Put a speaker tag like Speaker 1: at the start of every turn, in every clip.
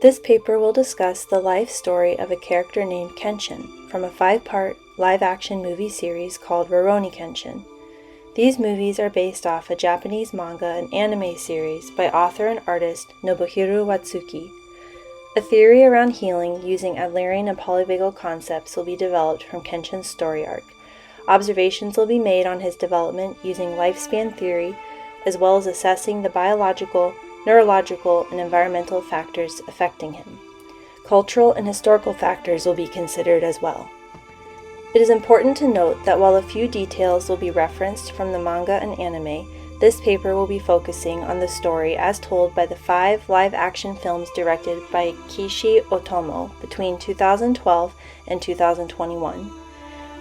Speaker 1: This paper will discuss the life story of a character named Kenshin from a 5-part live-action movie series called Rurouni Kenshin. These movies are based off a Japanese manga and anime series by author and artist Nobuhiro Watsuki. A theory around healing using Adlerian and polyvagal concepts will be developed from Kenshin's story arc. Observations will be made on his development using lifespan theory, as well as assessing the biological, neurological, and environmental factors affecting him. Cultural and historical factors will be considered as well. It is important to note that while a few details will be referenced from the manga and anime, this paper will be focusing on the story as told by the 5 live-action films directed by Kishi Otomo between 2012 and 2021.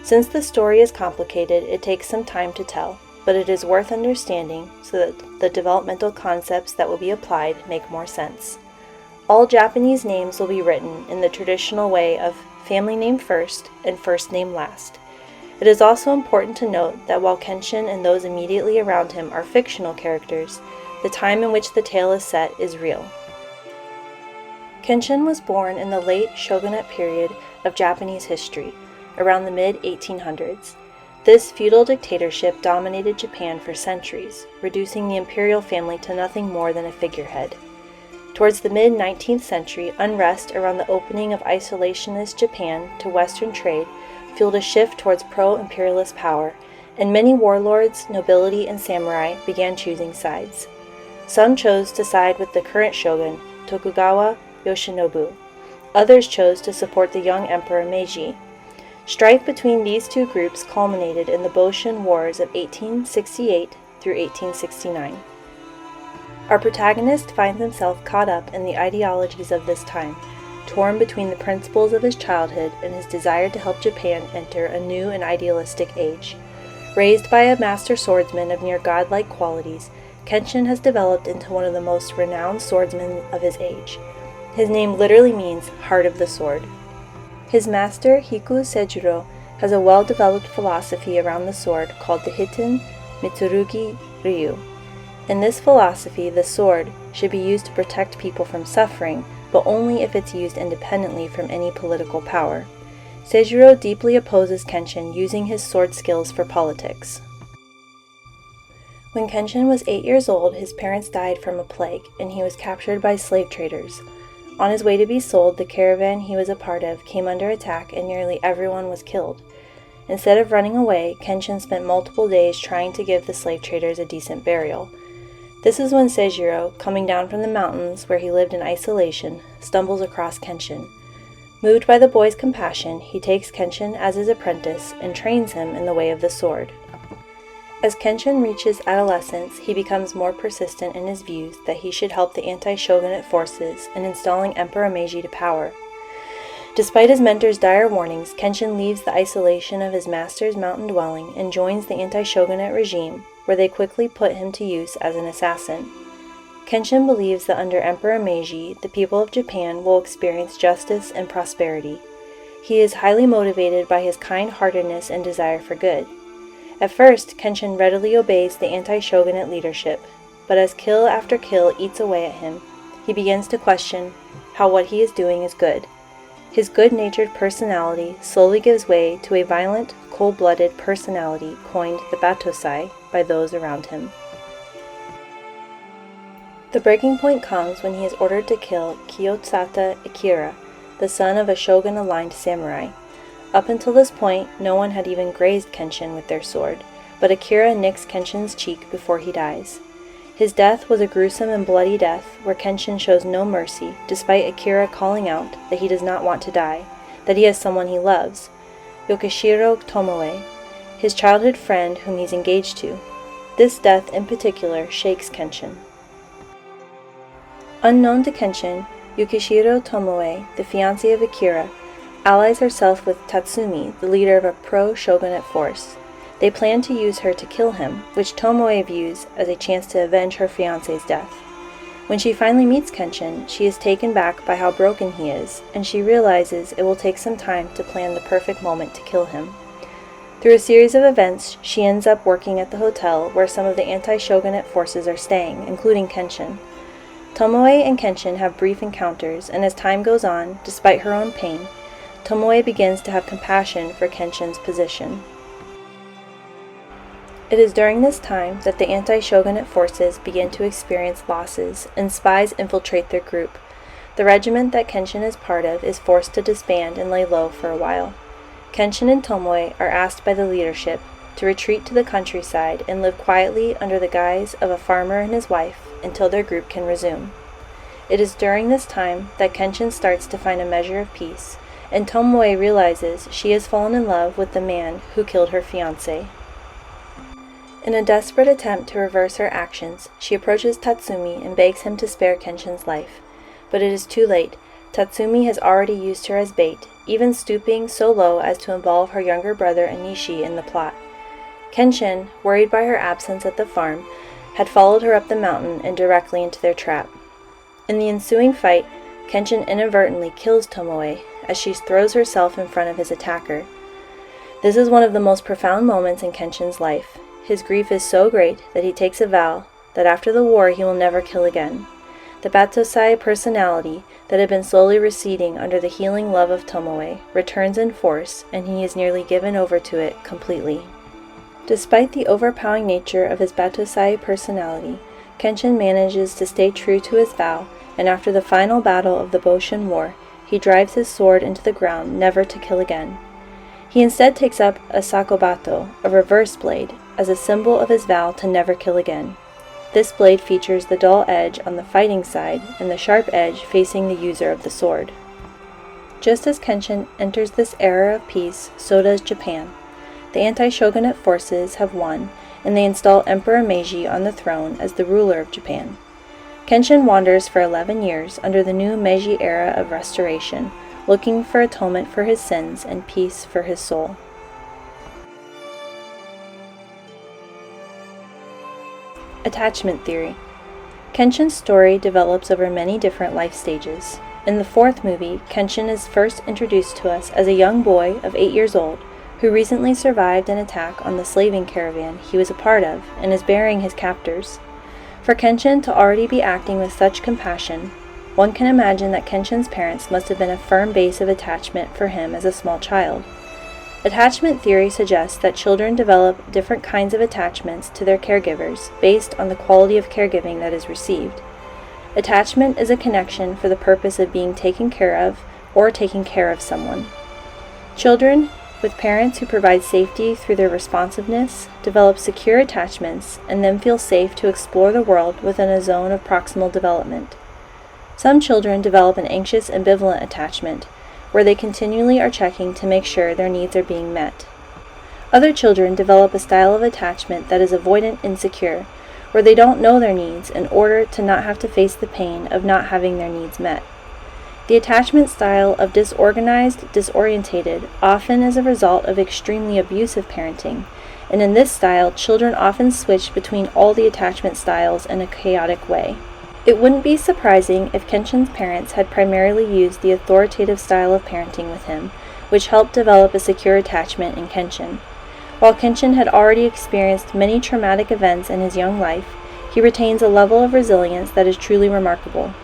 Speaker 1: Since the story is complicated, it takes some time to tell, but it is worth understanding so that the developmental concepts that will be applied make more sense. All Japanese names will be written in the traditional way of family name first and first name last. It is also important to note that while Kenshin and those immediately around him are fictional characters, the time in which the tale is set is real. Kenshin was born in the late shogunate period of Japanese history, around the mid-1800s. This feudal dictatorship dominated Japan for centuries, reducing the imperial family to nothing more than a figurehead. Towards the mid-19th century, unrest around the opening of isolationist Japan to Western trade fueled a shift towards pro-imperialist power, and many warlords, nobility, and samurai began choosing sides. Some chose to side with the current shogun, Tokugawa Yoshinobu. Others chose to support the young emperor Meiji. Strife between these two groups culminated in the Boshin Wars of 1868 through 1869. Our protagonist finds himself caught up in the ideologies of this time, torn between the principles of his childhood and his desire to help Japan enter a new and idealistic age. Raised by a master swordsman of near godlike qualities, Kenshin has developed into one of the most renowned swordsmen of his age. His name literally means heart of the sword. His master, Hiku Seijuro, has a well-developed philosophy around the sword called the Hiten Mitsurugi Ryu. In this philosophy, the sword should be used to protect people from suffering, but only if it's used independently from any political power. Seijuro deeply opposes Kenshin using his sword skills for politics. When Kenshin was 8 years old, his parents died from a plague, and he was captured by slave traders. On his way to be sold, the caravan he was a part of came under attack and nearly everyone was killed. Instead of running away, Kenshin spent multiple days trying to give the slave traders a decent burial. This is when Seijuro, coming down from the mountains where he lived in isolation, stumbles across Kenshin. Moved by the boy's compassion, he takes Kenshin as his apprentice and trains him in the way of the sword. As Kenshin reaches adolescence, he becomes more persistent in his views that he should help the anti-shogunate forces in installing Emperor Meiji to power. Despite his mentor's dire warnings, Kenshin leaves the isolation of his master's mountain dwelling and joins the anti-shogunate regime, where they quickly put him to use as an assassin. Kenshin believes that under Emperor Meiji, the people of Japan will experience justice and prosperity. He is highly motivated by his kind-heartedness and desire for good. At first, Kenshin readily obeys the anti-shogunate leadership, but as kill after kill eats away at him, he begins to question how what he is doing is good. His good-natured personality slowly gives way to a violent, cold-blooded personality coined the Batosai by those around him. The breaking point comes when he is ordered to kill Kiyotsata Akira, the son of a shogun-aligned samurai. Up until this point, no one had even grazed Kenshin with their sword, but Akira nicks Kenshin's cheek before he dies. His death was a gruesome and bloody death where Kenshin shows no mercy, despite Akira calling out that he does not want to die, that he has someone he loves, Yokishiro Tomoe, his childhood friend whom he's engaged to. This death in particular shakes Kenshin. Unknown to Kenshin, Yukishiro Tomoe, the fiancé of Akira, allies herself with Tatsumi, the leader of a pro-shogunate force. They plan to use her to kill him, which Tomoe views as a chance to avenge her fiancé's death. When she finally meets Kenshin, she is taken back by how broken he is, and she realizes it will take some time to plan the perfect moment to kill him. Through a series of events, she ends up working at the hotel where some of the anti-shogunate forces are staying, including Kenshin. Tomoe and Kenshin have brief encounters, and as time goes on, despite her own pain, Tomoe begins to have compassion for Kenshin's position. It is during this time that the anti-shogunate forces begin to experience losses, and spies infiltrate their group. The regiment that Kenshin is part of is forced to disband and lay low for a while. Kenshin and Tomoe are asked by the leadership to retreat to the countryside and live quietly under the guise of a farmer and his wife until their group can resume. It is during this time that Kenshin starts to find a measure of peace, and Tomoe realizes she has fallen in love with the man who killed her fiancé. In a desperate attempt to reverse her actions, she approaches Tatsumi and begs him to spare Kenshin's life. But it is too late. Tatsumi has already used her as bait, even stooping so low as to involve her younger brother Anishi in the plot. Kenshin, worried by her absence at the farm, had followed her up the mountain and directly into their trap. In the ensuing fight, Kenshin inadvertently kills Tomoe as she throws herself in front of his attacker. This is one of the most profound moments in Kenshin's life. His grief is so great that he takes a vow that after the war he will never kill again. The Batosai personality that had been slowly receding under the healing love of Tomoe returns in force, and he is nearly given over to it completely. Despite the overpowering nature of his Batosai personality, Kenshin manages to stay true to his vow, and after the final battle of the Boshin War, he drives his sword into the ground, never to kill again. He instead takes up a sakobato, a reverse blade, as a symbol of his vow to never kill again. This blade features the dull edge on the fighting side and the sharp edge facing the user of the sword. Just as Kenshin enters this era of peace, so does Japan. The anti-shogunate forces have won, and they install Emperor Meiji on the throne as the ruler of Japan. Kenshin wanders for 11 years under the new Meiji era of restoration, looking for atonement for his sins and peace for his soul. Attachment theory. Kenshin's story develops over many different life stages. In the fourth movie, Kenshin is first introduced to us as a young boy of 8 years old who recently survived an attack on the slaving caravan he was a part of and is burying his captors. For Kenshin to already be acting with such compassion, one can imagine that Kenshin's parents must have been a firm base of attachment for him as a small child. Attachment theory suggests that children develop different kinds of attachments to their caregivers based on the quality of caregiving that is received. Attachment is a connection for the purpose of being taken care of or taking care of someone. Children with parents who provide safety through their responsiveness develop secure attachments and then feel safe to explore the world within a zone of proximal development. Some children develop an anxious ambivalent attachment, where they continually are checking to make sure their needs are being met. Other children develop a style of attachment that is avoidant insecure, where they don't know their needs in order to not have to face the pain of not having their needs met. The attachment style of disorganized, disorientated often is a result of extremely abusive parenting, and in this style, children often switch between all the attachment styles in a chaotic way. It wouldn't be surprising if Kenshin's parents had primarily used the authoritative style of parenting with him, which helped develop a secure attachment in Kenshin. While Kenshin had already experienced many traumatic events in his young life, he retains a level of resilience that is truly remarkable.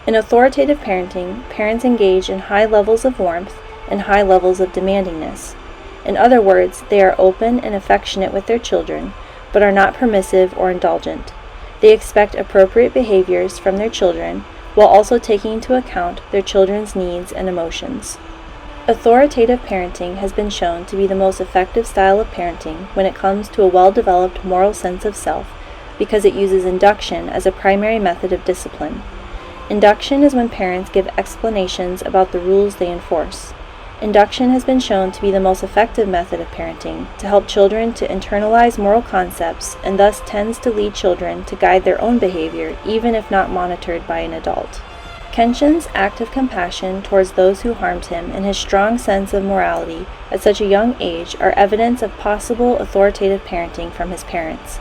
Speaker 1: In authoritative parenting, parents engage in high levels of warmth and high levels of demandingness. In other words, they are open and affectionate with their children, but are not permissive or indulgent. They expect appropriate behaviors from their children while also taking into account their children's needs and emotions. Authoritative parenting has been shown to be the most effective style of parenting when it comes to a well-developed moral sense of self because it uses induction as a primary method of discipline. Induction is when parents give explanations about the rules they enforce. Induction has been shown to be the most effective method of parenting to help children to internalize moral concepts and thus tends to lead children to guide their own behavior even if not monitored by an adult. Kenshin's act of compassion towards those who harmed him and his strong sense of morality at such a young age are evidence of possible authoritative parenting from his parents.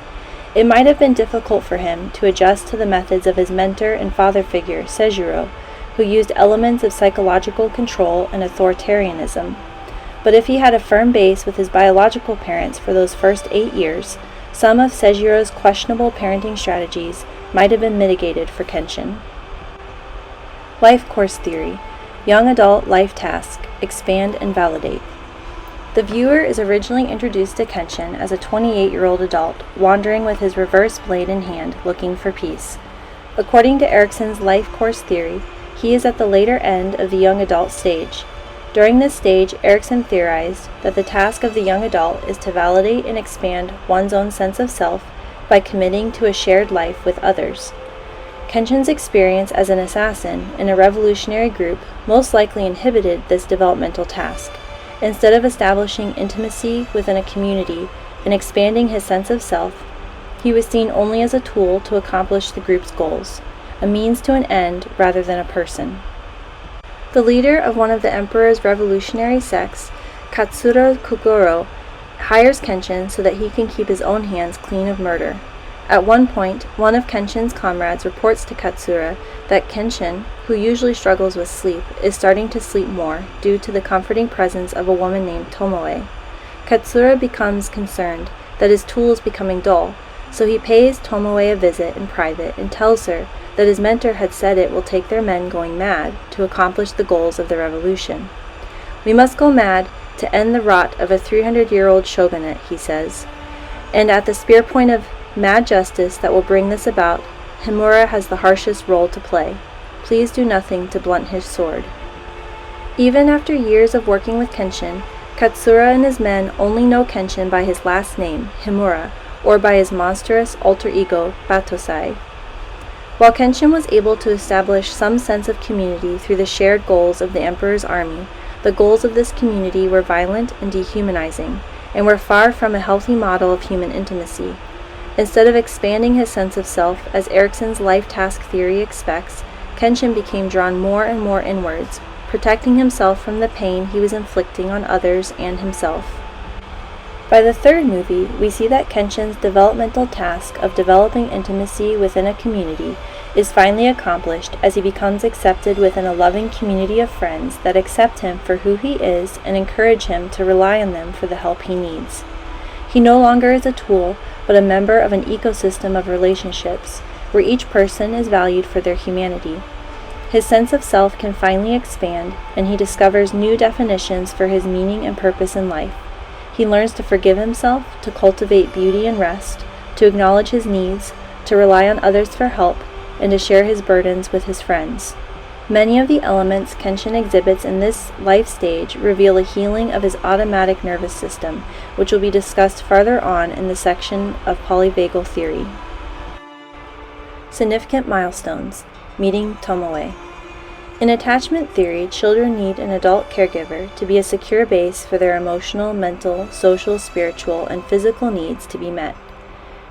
Speaker 1: It might have been difficult for him to adjust to the methods of his mentor and father figure, Seijiro, who used elements of psychological control and authoritarianism. But if he had a firm base with his biological parents for those first 8 years, some of Seijiro's questionable parenting strategies might have been mitigated for Kenshin. Life Course Theory: Young Adult Life Task, Expand and Validate. The viewer is originally introduced to Kenshin as a 28-year-old adult, wandering with his reverse blade in hand, looking for peace. According to Erikson's life course theory, he is at the later end of the young adult stage. During this stage, Erikson theorized that the task of the young adult is to validate and expand one's own sense of self by committing to a shared life with others. Kenshin's experience as an assassin in a revolutionary group most likely inhibited this developmental task. Instead of establishing intimacy within a community and expanding his sense of self, he was seen only as a tool to accomplish the group's goals, a means to an end rather than a person. The leader of one of the emperor's revolutionary sects, Katsura Kogoro, hires Kenshin so that he can keep his own hands clean of murder. At one point, one of Kenshin's comrades reports to Katsura that Kenshin, who usually struggles with sleep, is starting to sleep more due to the comforting presence of a woman named Tomoe. Katsura becomes concerned that his tool is becoming dull, so he pays Tomoe a visit in private and tells her that his mentor had said it will take their men going mad to accomplish the goals of the revolution. "We must go mad to end the rot of a 300-year-old shogunate," he says, "and at the spear point of mad justice that will bring this about, Himura has the harshest role to play. Please do nothing to blunt his sword." Even after years of working with Kenshin, Katsura and his men only know Kenshin by his last name, Himura, or by his monstrous alter ego, Batosai. While Kenshin was able to establish some sense of community through the shared goals of the Emperor's army, the goals of this community were violent and dehumanizing, and were far from a healthy model of human intimacy. Instead of expanding his sense of self, as Erikson's life task theory expects, Kenshin became drawn more and more inwards, protecting himself from the pain he was inflicting on others and himself. By the third movie, we see that Kenshin's developmental task of developing intimacy within a community is finally accomplished as he becomes accepted within a loving community of friends that accept him for who he is and encourage him to rely on them for the help he needs. He no longer is a tool, but a member of an ecosystem of relationships, where each person is valued for their humanity. His sense of self can finally expand, and he discovers new definitions for his meaning and purpose in life. He learns to forgive himself, to cultivate beauty and rest, to acknowledge his needs, to rely on others for help, and to share his burdens with his friends. Many of the elements Kenshin exhibits in this life stage reveal a healing of his automatic nervous system, which will be discussed farther on in the section of polyvagal theory. Significant milestones: meeting Tomoe. In attachment theory, children need an adult caregiver to be a secure base for their emotional, mental, social, spiritual, and physical needs to be met.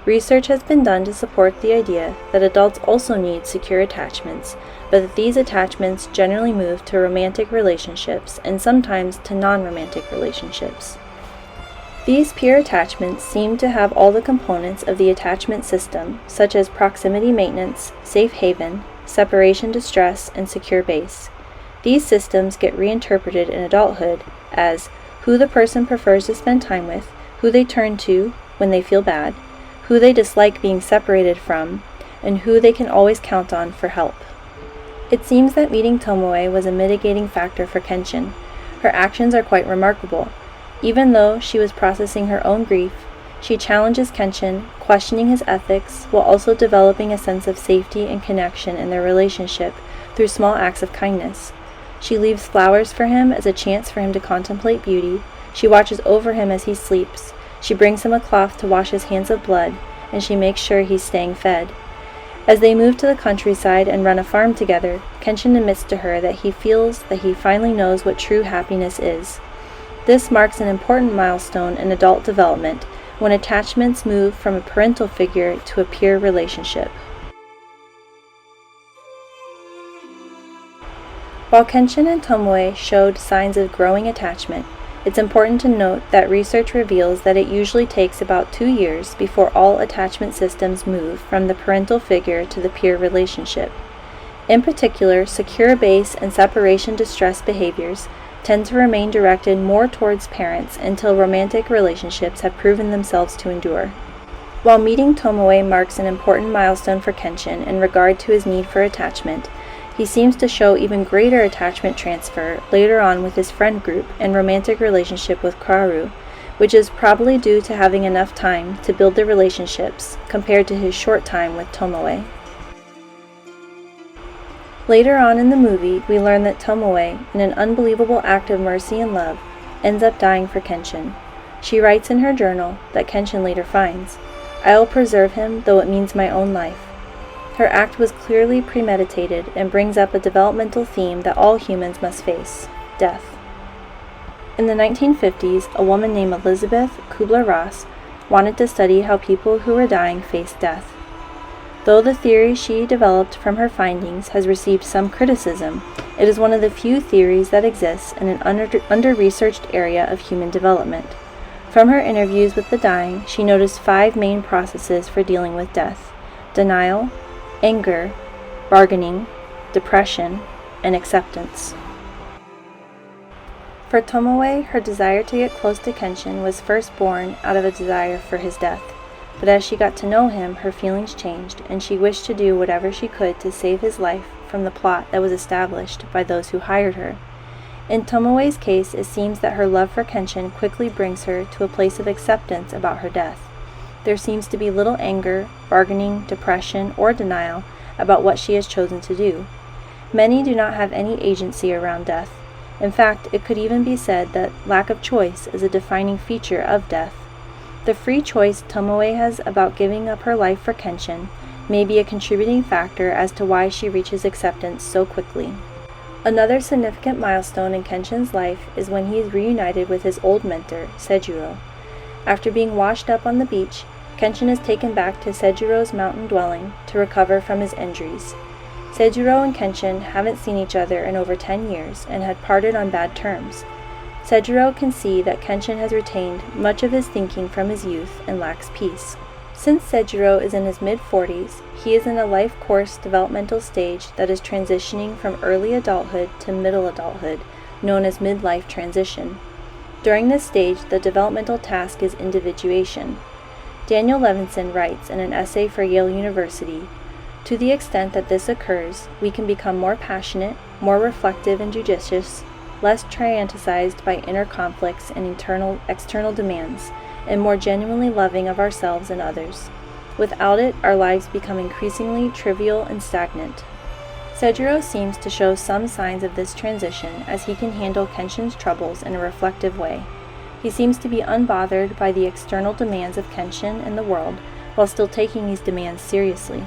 Speaker 1: Research has been done to support the idea that adults also need secure attachments, but that these attachments generally move to romantic relationships and sometimes to non-romantic relationships. These peer attachments seem to have all the components of the attachment system, such as proximity maintenance, safe haven, separation distress, and secure base. These systems get reinterpreted in adulthood as who the person prefers to spend time with, who they turn to when they feel bad, who they dislike being separated from, and who they can always count on for help. It seems that meeting Tomoe was a mitigating factor for Kenshin. Her actions are quite remarkable. Even though she was processing her own grief, she challenges Kenshin, questioning his ethics, while also developing a sense of safety and connection in their relationship through small acts of kindness. She leaves flowers for him as a chance for him to contemplate beauty. She watches over him as he sleeps. She brings him a cloth to wash his hands of blood, and she makes sure he's staying fed. As they move to the countryside and run a farm together, Kenshin admits to her that he feels that he finally knows what true happiness is. This marks an important milestone in adult development, when attachments move from a parental figure to a peer relationship. While Kenshin and Tomoe showed signs of growing attachment, it's important to note that research reveals that it usually takes about 2 years before all attachment systems move from the parental figure to the peer relationship. In particular, secure base and separation distress behaviors tend to remain directed more towards parents until romantic relationships have proven themselves to endure. While meeting Tomoe marks an important milestone for Kenshin in regard to his need for attachment, he seems to show even greater attachment transfer later on with his friend group and romantic relationship with Kaoru, which is probably due to having enough time to build the relationships compared to his short time with Tomoe. Later on in the movie, we learn that Tomoe, in an unbelievable act of mercy and love, ends up dying for Kenshin. She writes in her journal that Kenshin later finds, "I will preserve him though it means my own life." Her act was clearly premeditated and brings up a developmental theme that all humans must face: death. In the 1950s, a woman named Elizabeth Kubler-Ross wanted to study how people who were dying faced death. Though the theory she developed from her findings has received some criticism, it is one of the few theories that exists in an under-researched area of human development. From her interviews with the dying, she noticed 5 main processes for dealing with death: denial, anger, bargaining, depression, and acceptance. For Tomoe, her desire to get close to Kenshin was first born out of a desire for his death, but as she got to know him, her feelings changed, and she wished to do whatever she could to save his life from the plot that was established by those who hired her. In Tomoe's case, it seems that her love for Kenshin quickly brings her to a place of acceptance about her death. There seems to be little anger, bargaining, depression, or denial about what she has chosen to do. Many do not have any agency around death. In fact, it could even be said that lack of choice is a defining feature of death. The free choice Tomoe has about giving up her life for Kenshin may be a contributing factor as to why she reaches acceptance so quickly. Another significant milestone in Kenshin's life is when he is reunited with his old mentor, Seijuro. After being washed up on the beach, Kenshin is taken back to Seijuro's mountain dwelling to recover from his injuries. Seijuro and Kenshin haven't seen each other in over 10 years and had parted on bad terms. Seijuro can see that Kenshin has retained much of his thinking from his youth and lacks peace. Since Seijuro is in his mid-40s, he is in a life course developmental stage that is transitioning from early adulthood to middle adulthood, known as midlife transition. During this stage, the developmental task is individuation. Daniel Levinson writes in an essay for Yale University, "To the extent that this occurs, we can become more passionate, more reflective and judicious, less traumatized by inner conflicts and external demands, and more genuinely loving of ourselves and others. Without it, our lives become increasingly trivial and stagnant." Seijuro seems to show some signs of this transition as he can handle Kenshin's troubles in a reflective way. He seems to be unbothered by the external demands of Kenshin and the world, while still taking these demands seriously.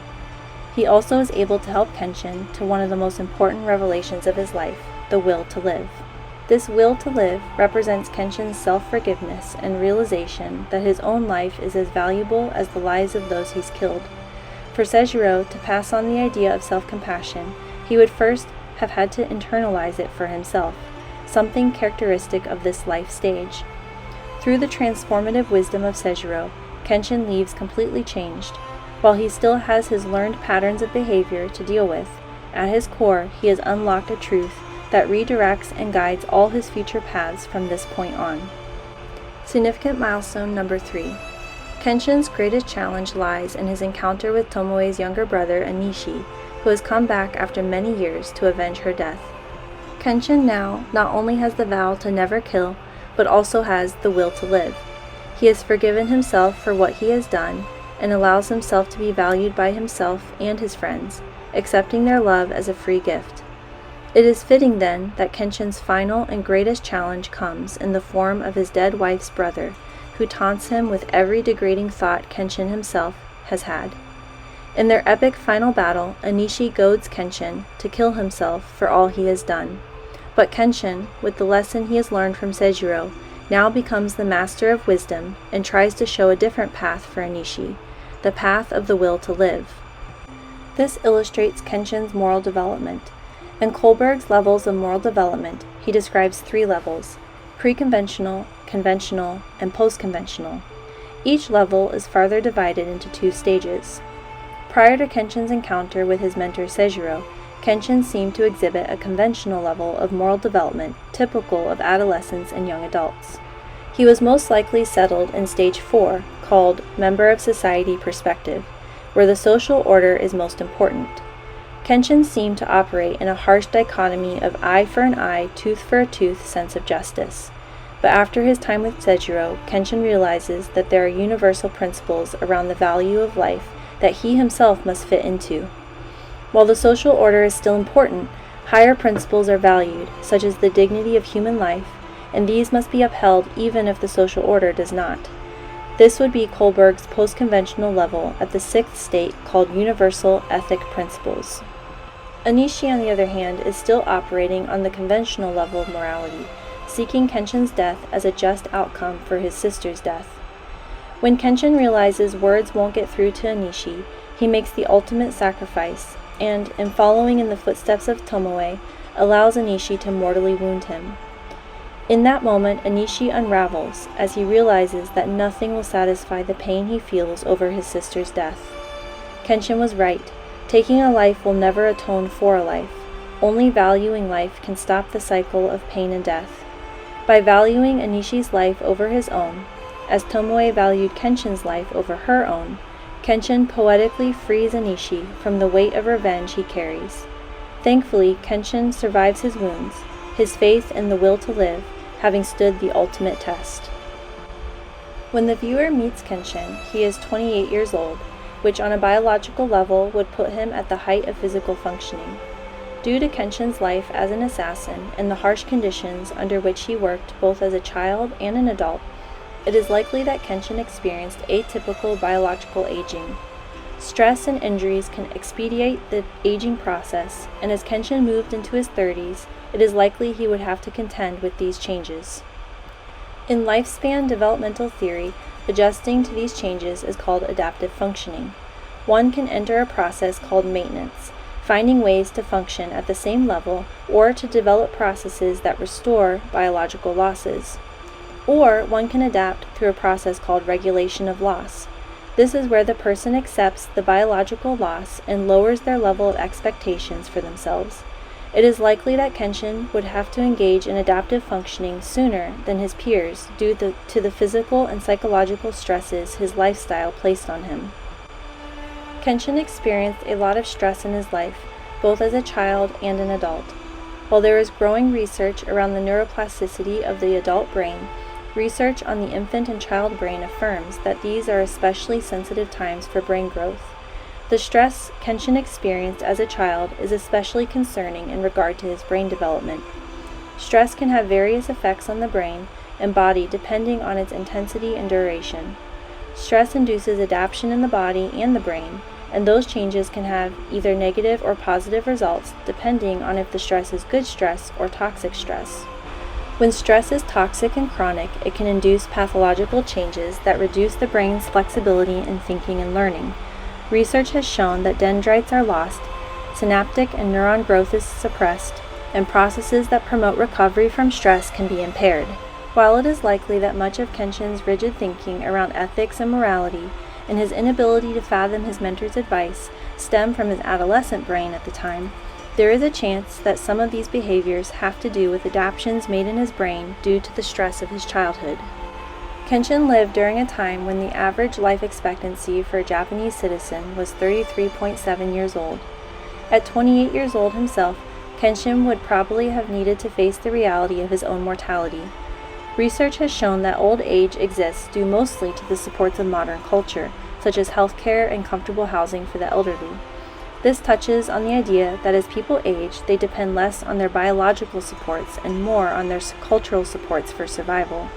Speaker 1: He also is able to help Kenshin to one of the most important revelations of his life, the will to live. This will to live represents Kenshin's self-forgiveness and realization that his own life is as valuable as the lives of those he's killed. For Seijuro to pass on the idea of self-compassion, he would first have had to internalize it for himself, something characteristic of this life stage. Through the transformative wisdom of Seijuro, Kenshin leaves completely changed. While he still has his learned patterns of behavior to deal with, at his core he has unlocked a truth that redirects and guides all his future paths from this point on. Significant milestone number 3. Kenshin's greatest challenge lies in his encounter with Tomoe's younger brother Anishi, who has come back after many years to avenge her death. Kenshin now not only has the vow to never kill, but also has the will to live. He has forgiven himself for what he has done and allows himself to be valued by himself and his friends, accepting their love as a free gift. It is fitting then that Kenshin's final and greatest challenge comes in the form of his dead wife's brother, who taunts him with every degrading thought Kenshin himself has had. In their epic final battle, Anishi goads Kenshin to kill himself for all he has done. But Kenshin, with the lesson he has learned from Seijuro, now becomes the master of wisdom and tries to show a different path for Anishi, the path of the will to live. This illustrates Kenshin's moral development. In Kohlberg's levels of moral development, he describes 3 levels: pre-conventional, conventional, and post-conventional. Each level is further divided into 2 stages. Prior to Kenshin's encounter with his mentor Seijuro, Kenshin seemed to exhibit a conventional level of moral development typical of adolescents and young adults. He was most likely settled in stage 4, called member of society perspective, where the social order is most important. Kenshin seemed to operate in a harsh dichotomy of eye for an eye, tooth for a tooth sense of justice. But after his time with Sejiro, Kenshin realizes that there are universal principles around the value of life that he himself must fit into. While the social order is still important, higher principles are valued, such as the dignity of human life, and these must be upheld even if the social order does not. This would be Kohlberg's post-conventional level at the sixth state called universal ethic principles. Anishi, on the other hand, is still operating on the conventional level of morality, seeking Kenshin's death as a just outcome for his sister's death. When Kenshin realizes words won't get through to Anishi, he makes the ultimate sacrifice, and, in following in the footsteps of Tomoe, allows Anishi to mortally wound him. In that moment, Anishi unravels as he realizes that nothing will satisfy the pain he feels over his sister's death. Kenshin was right. Taking a life will never atone for a life. Only valuing life can stop the cycle of pain and death. By valuing Anishi's life over his own, as Tomoe valued Kenshin's life over her own, Kenshin poetically frees Anishi from the weight of revenge he carries. Thankfully, Kenshin survives his wounds, his faith and the will to live having stood the ultimate test. When the viewer meets Kenshin, he is 28 years old, which on a biological level would put him at the height of physical functioning. Due to Kenshin's life as an assassin and the harsh conditions under which he worked both as a child and an adult, it is likely that Kenshin experienced atypical biological aging. Stress and injuries can expedite the aging process, and as Kenshin moved into his 30s, it is likely he would have to contend with these changes. In lifespan developmental theory, adjusting to these changes is called adaptive functioning. One can enter a process called maintenance, finding ways to function at the same level or to develop processes that restore biological losses. Or one can adapt through a process called regulation of loss. This is where the person accepts the biological loss and lowers their level of expectations for themselves. It is likely that Kenshin would have to engage in adaptive functioning sooner than his peers due to the physical and psychological stresses his lifestyle placed on him. Kenshin experienced a lot of stress in his life, both as a child and an adult. While there is growing research around the neuroplasticity of the adult brain, research on the infant and child brain affirms that these are especially sensitive times for brain growth. The stress Kenshin experienced as a child is especially concerning in regard to his brain development. Stress can have various effects on the brain and body depending on its intensity and duration. Stress induces adaptation in the body and the brain, and those changes can have either negative or positive results depending on if the stress is good stress or toxic stress. When stress is toxic and chronic, it can induce pathological changes that reduce the brain's flexibility in thinking and learning. Research has shown that dendrites are lost, synaptic and neuron growth is suppressed, and processes that promote recovery from stress can be impaired. While it is likely that much of Kenshin's rigid thinking around ethics and morality and his inability to fathom his mentor's advice stem from his adolescent brain at the time, there is a chance that some of these behaviors have to do with adaptations made in his brain due to the stress of his childhood. Kenshin lived during a time when the average life expectancy for a Japanese citizen was 33.7 years old. At 28 years old himself, Kenshin would probably have needed to face the reality of his own mortality. Research has shown that old age exists due mostly to the supports of modern culture, such as healthcare and comfortable housing for the elderly. This touches on the idea that as people age, they depend less on their biological supports and more on their cultural supports for survival.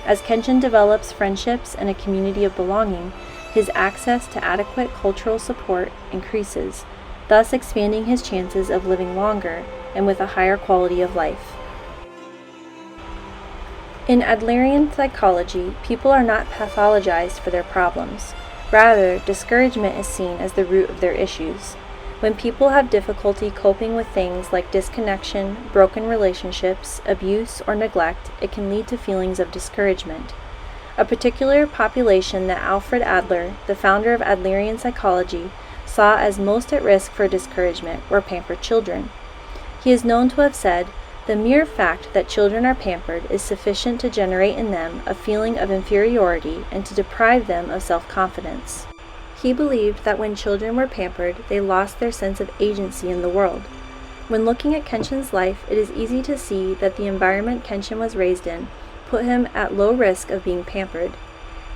Speaker 1: As Kenshin develops friendships and a community of belonging, his access to adequate cultural support increases, thus expanding his chances of living longer and with a higher quality of life. In Adlerian psychology, people are not pathologized for their problems. Rather, discouragement is seen as the root of their issues. When people have difficulty coping with things like disconnection, broken relationships, abuse, or neglect, it can lead to feelings of discouragement. A particular population that Alfred Adler, the founder of Adlerian psychology, saw as most at risk for discouragement were pampered children. He is known to have said, The mere fact that children are pampered is sufficient to generate in them a feeling of inferiority and to deprive them of self-confidence. He believed that when children were pampered, they lost their sense of agency in the world. When looking at Kenshin's life, it is easy to see that the environment Kenshin was raised in put him at low risk of being pampered.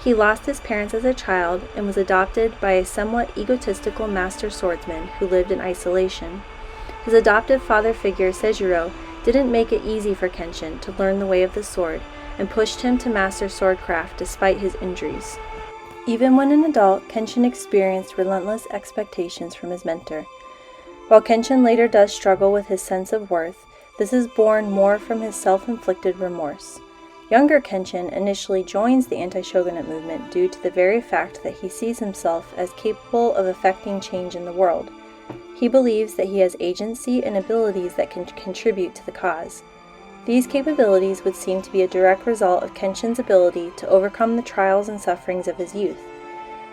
Speaker 1: He lost his parents as a child and was adopted by a somewhat egotistical master swordsman who lived in isolation. His adoptive father figure, Seijiro, didn't make it easy for Kenshin to learn the way of the sword and pushed him to master swordcraft despite his injuries. Even when an adult, Kenshin experienced relentless expectations from his mentor. While Kenshin later does struggle with his sense of worth, this is born more from his self-inflicted remorse. Younger Kenshin initially joins the anti-shogunate movement due to the very fact that he sees himself as capable of affecting change in the world. He believes that he has agency and abilities that can contribute to the cause. These capabilities would seem to be a direct result of Kenshin's ability to overcome the trials and sufferings of his youth.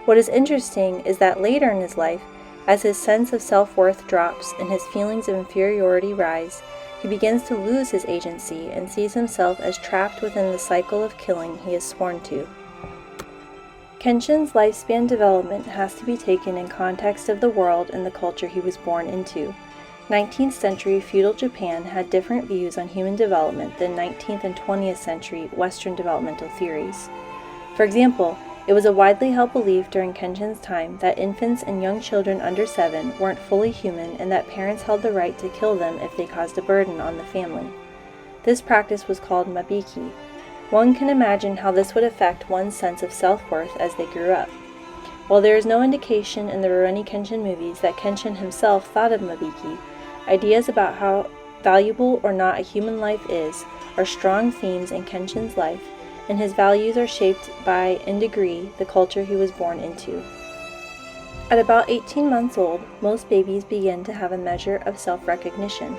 Speaker 1: What is interesting is that later in his life, as his sense of self-worth drops and his feelings of inferiority rise, he begins to lose his agency and sees himself as trapped within the cycle of killing he is sworn to. Kenshin's lifespan development has to be taken in context of the world and the culture he was born into. 19th century feudal Japan had different views on human development than 19th and 20th century Western developmental theories. For example, it was a widely held belief during Kenshin's time that infants and young children under 7 weren't fully human and that parents held the right to kill them if they caused a burden on the family. This practice was called mabiki. One can imagine how this would affect one's sense of self-worth as they grew up. While there is no indication in the Rurouni Kenshin movies that Kenshin himself thought of mabiki, ideas about how valuable or not a human life is are strong themes in Kenshin's life, and his values are shaped by, in degree, the culture he was born into. At about 18 months old, most babies begin to have a measure of self-recognition.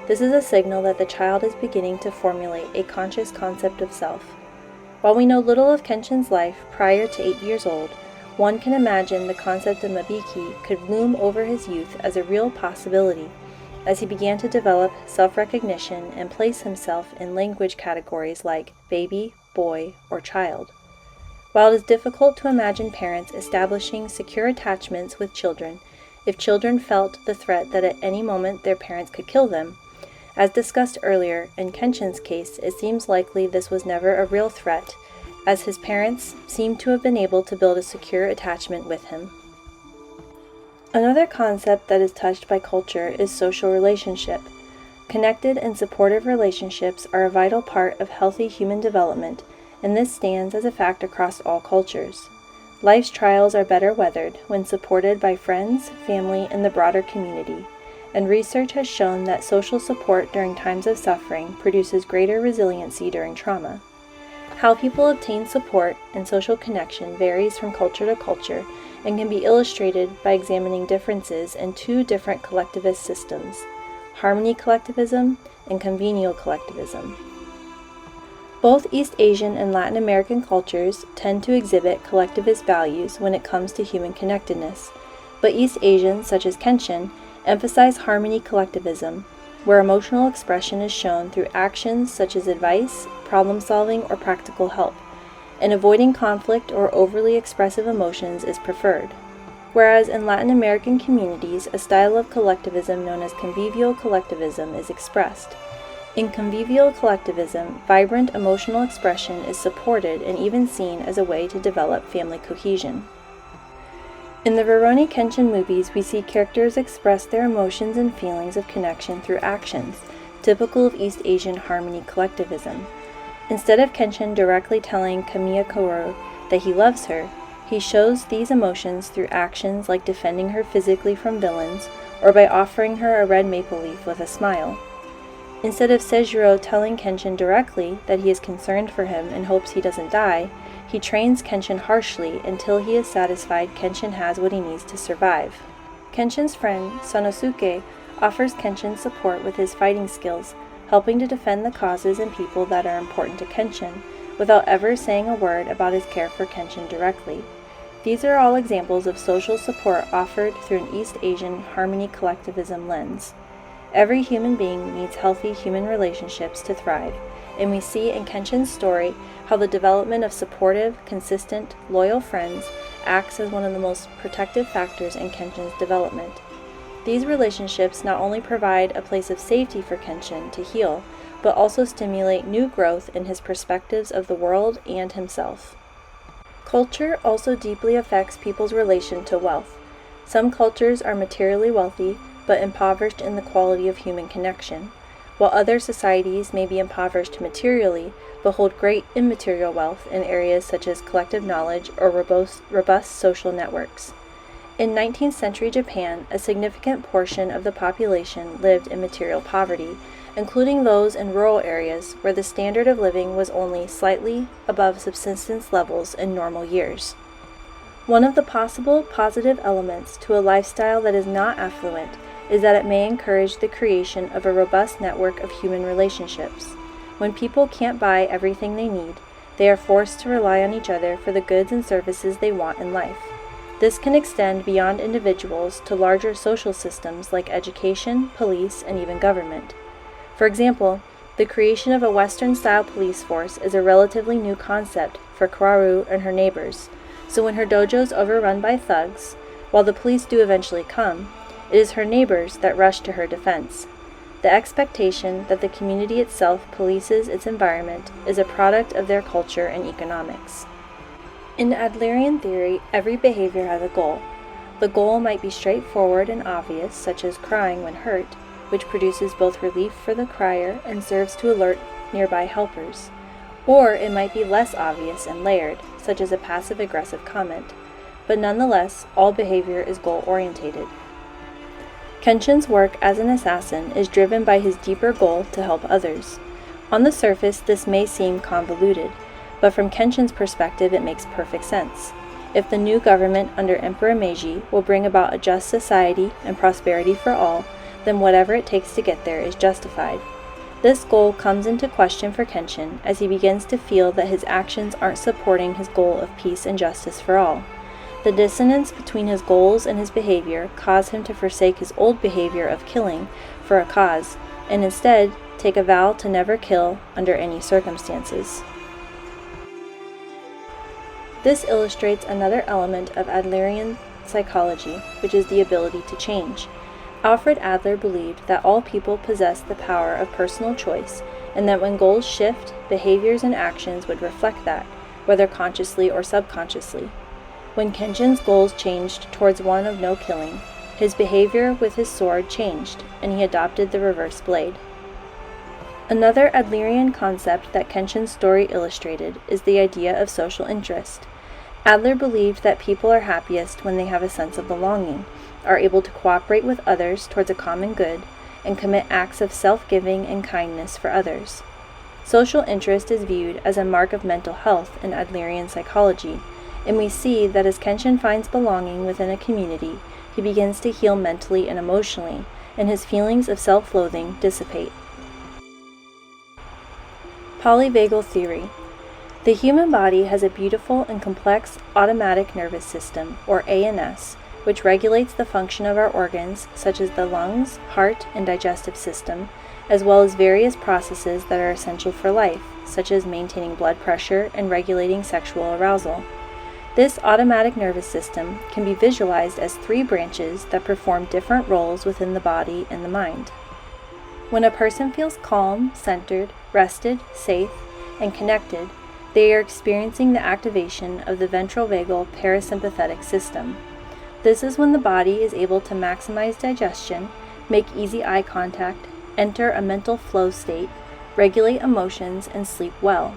Speaker 1: This is a signal that the child is beginning to formulate a conscious concept of self. While we know little of Kenshin's life prior to 8 years old, one can imagine the concept of mabiki could loom over his youth as a real possibility, as he began to develop self-recognition and place himself in language categories like baby, boy, or child. While it is difficult to imagine parents establishing secure attachments with children, if children felt the threat that at any moment their parents could kill them, as discussed earlier, in Kenshin's case, it seems likely this was never a real threat, as his parents seem to have been able to build a secure attachment with him. Another concept that is touched by culture is social relationship. Connected and supportive relationships are a vital part of healthy human development, and this stands as a fact across all cultures. Life's trials are better weathered when supported by friends, family, and the broader community, and research has shown that social support during times of suffering produces greater resiliency during trauma. How people obtain support and social connection varies from culture to culture and can be illustrated by examining differences in 2 different collectivist systems: harmony collectivism and convivial collectivism. Both East Asian and Latin American cultures tend to exhibit collectivist values when it comes to human connectedness, but East Asians, such as Kenshin, emphasize harmony collectivism, where emotional expression is shown through actions such as advice, problem-solving, or practical help, and avoiding conflict or overly expressive emotions is preferred. Whereas in Latin American communities, a style of collectivism known as convivial collectivism is expressed. In convivial collectivism, vibrant emotional expression is supported and even seen as a way to develop family cohesion. In the Rurouni Kenshin movies, we see characters express their emotions and feelings of connection through actions, typical of East Asian harmony collectivism. Instead of Kenshin directly telling Kamiya Kaoru that he loves her, he shows these emotions through actions like defending her physically from villains or by offering her a red maple leaf with a smile. Instead of Seijiro telling Kenshin directly that he is concerned for him and hopes he doesn't die, he trains Kenshin harshly until he is satisfied Kenshin has what he needs to survive. Kenshin's friend, Sanosuke, offers Kenshin support with his fighting skills, helping to defend the causes and people that are important to Kenshin, without ever saying a word about his care for Kenshin directly. These are all examples of social support offered through an East Asian harmony collectivism lens. Every human being needs healthy human relationships to thrive, and we see in Kenshin's story how the development of supportive, consistent, loyal friends acts as one of the most protective factors in Kenshin's development. These relationships not only provide a place of safety for Kenshin to heal, but also stimulate new growth in his perspectives of the world and himself. Culture also deeply affects people's relation to wealth. Some cultures are materially wealthy, but impoverished in the quality of human connection, while other societies may be impoverished materially, but hold great immaterial wealth in areas such as collective knowledge or robust social networks. In 19th century Japan, a significant portion of the population lived in material poverty, including those in rural areas where the standard of living was only slightly above subsistence levels in normal years. One of the possible positive elements to a lifestyle that is not affluent is that it may encourage the creation of a robust network of human relationships. When people can't buy everything they need, they are forced to rely on each other for the goods and services they want in life. This can extend beyond individuals to larger social systems like education, police, and even government. For example, the creation of a Western-style police force is a relatively new concept for Kaoru and her neighbors, so when her dojo is overrun by thugs, while the police do eventually come, it is her neighbors that rush to her defense. The expectation that the community itself polices its environment is a product of their culture and economics. In Adlerian theory, every behavior has a goal. The goal might be straightforward and obvious, such as crying when hurt, which produces both relief for the crier and serves to alert nearby helpers. Or it might be less obvious and layered, such as a passive-aggressive comment. But nonetheless, all behavior is goal-orientated. Kenshin's work as an assassin is driven by his deeper goal to help others. On the surface, this may seem convoluted, but from Kenshin's perspective, it makes perfect sense. If the new government under Emperor Meiji will bring about a just society and prosperity for all, then whatever it takes to get there is justified. This goal comes into question for Kenshin as he begins to feel that his actions aren't supporting his goal of peace and justice for all. The dissonance between his goals and his behavior cause him to forsake his old behavior of killing for a cause, and instead take a vow to never kill under any circumstances. This illustrates another element of Adlerian psychology, which is the ability to change. Alfred Adler believed that all people possess the power of personal choice, and that when goals shift, behaviors and actions would reflect that, whether consciously or subconsciously. When Kenshin's goals changed towards one of no killing, his behavior with his sword changed, and he adopted the reverse blade. Another Adlerian concept that Kenshin's story illustrated is the idea of social interest. Adler believed that people are happiest when they have a sense of belonging, are able to cooperate with others towards a common good, and commit acts of self-giving and kindness for others. Social interest is viewed as a mark of mental health in Adlerian psychology, and we see that as Kenshin finds belonging within a community, he begins to heal mentally and emotionally, and his feelings of self-loathing dissipate. Polyvagal theory. The human body has a beautiful and complex automatic nervous system, or ANS, which regulates the function of our organs, such as the lungs, heart, and digestive system, as well as various processes that are essential for life, such as maintaining blood pressure and regulating sexual arousal. This automatic nervous system can be visualized as 3 branches that perform different roles within the body and the mind. When a person feels calm, centered, rested, safe, and connected, they are experiencing the activation of the ventral vagal parasympathetic system. This is when the body is able to maximize digestion, make easy eye contact, enter a mental flow state, regulate emotions, and sleep well.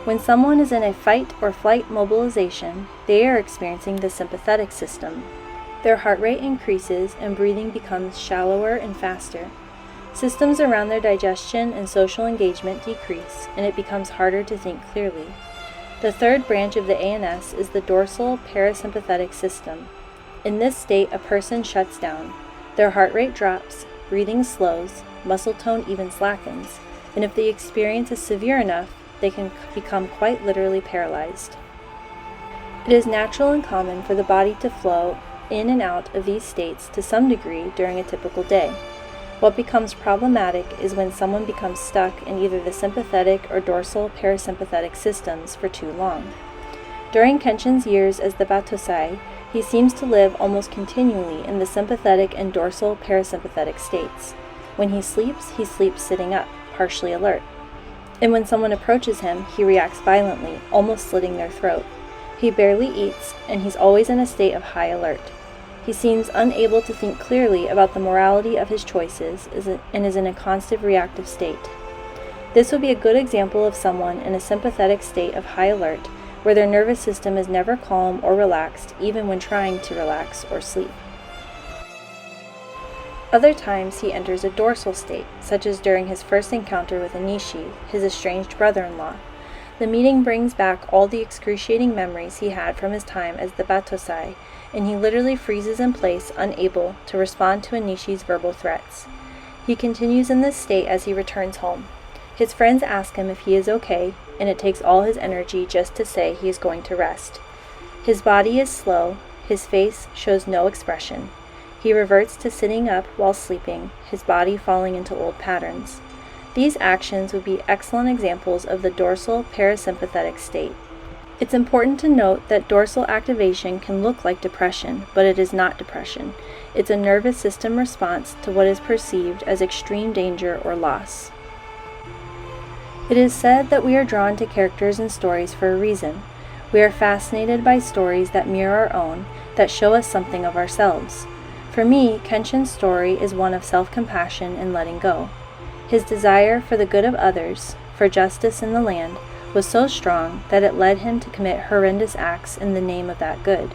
Speaker 1: When someone is in a fight or flight mobilization, they are experiencing the sympathetic system. Their heart rate increases and breathing becomes shallower and faster. Systems around their digestion and social engagement decrease, and it becomes harder to think clearly. The 3rd branch of the ANS is the dorsal parasympathetic system. In this state, a person shuts down. Their heart rate drops, breathing slows, muscle tone even slackens, and if the experience is severe enough, they can become quite literally paralyzed. It is natural and common for the body to flow in and out of these states to some degree during a typical day. What becomes problematic is when someone becomes stuck in either the sympathetic or dorsal parasympathetic systems for too long. During Kenshin's years as the Batosai, he seems to live almost continually in the sympathetic and dorsal parasympathetic states. When he sleeps sitting up, partially alert. And when someone approaches him, he reacts violently, almost slitting their throat. He barely eats, and he's always in a state of high alert. He seems unable to think clearly about the morality of his choices and is in a constant reactive state. This would be a good example of someone in a sympathetic state of high alert, where their nervous system is never calm or relaxed, even when trying to relax or sleep. Other times he enters a dorsal state, such as during his first encounter with Anishi, his estranged brother-in-law. The meeting brings back all the excruciating memories he had from his time as the Batosai, and he literally freezes in place, unable to respond to Anishi's verbal threats. He continues in this state as he returns home. His friends ask him if he is okay, and it takes all his energy just to say he is going to rest. His body is slow, his face shows no expression. He reverts to sitting up while sleeping, his body falling into old patterns. These actions would be excellent examples of the dorsal parasympathetic state. It's important to note that dorsal activation can look like depression, but it is not depression. It's a nervous system response to what is perceived as extreme danger or loss. It is said that we are drawn to characters and stories for a reason. We are fascinated by stories that mirror our own, that show us something of ourselves. For me, Kenshin's story is one of self-compassion and letting go. His desire for the good of others, for justice in the land, was so strong that it led him to commit horrendous acts in the name of that good.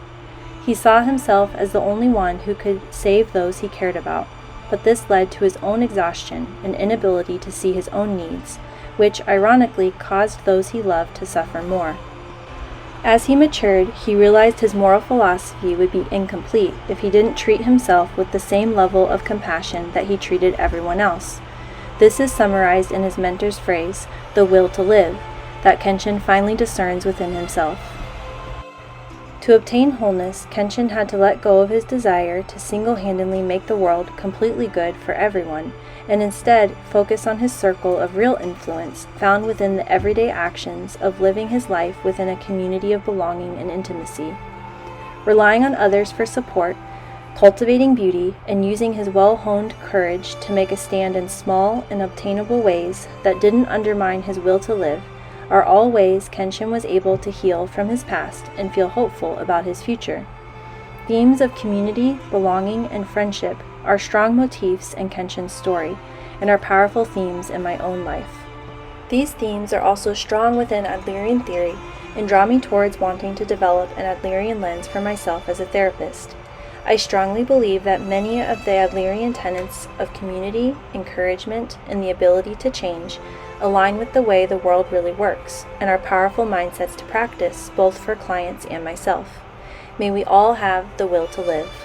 Speaker 1: He saw himself as the only one who could save those he cared about, but this led to his own exhaustion and inability to see his own needs, which ironically caused those he loved to suffer more. As he matured, he realized his moral philosophy would be incomplete if he didn't treat himself with the same level of compassion that he treated everyone else. This is summarized in his mentor's phrase, "the will to live," that Kenshin finally discerns within himself. To obtain wholeness, Kenshin had to let go of his desire to single-handedly make the world completely good for everyone, and instead focus on his circle of real influence found within the everyday actions of living his life within a community of belonging and intimacy. Relying on others for support, cultivating beauty, and using his well-honed courage to make a stand in small and obtainable ways that didn't undermine his will to live are all ways Kenshin was able to heal from his past and feel hopeful about his future. Themes of community, belonging, and friendship are strong motifs in Kenshin's story and are powerful themes in my own life. These themes are also strong within Adlerian theory and draw me towards wanting to develop an Adlerian lens for myself as a therapist. I strongly believe that many of the Adlerian tenets of community, encouragement, and the ability to change align with the way the world really works and are powerful mindsets to practice both for clients and myself. May we all have the will to live.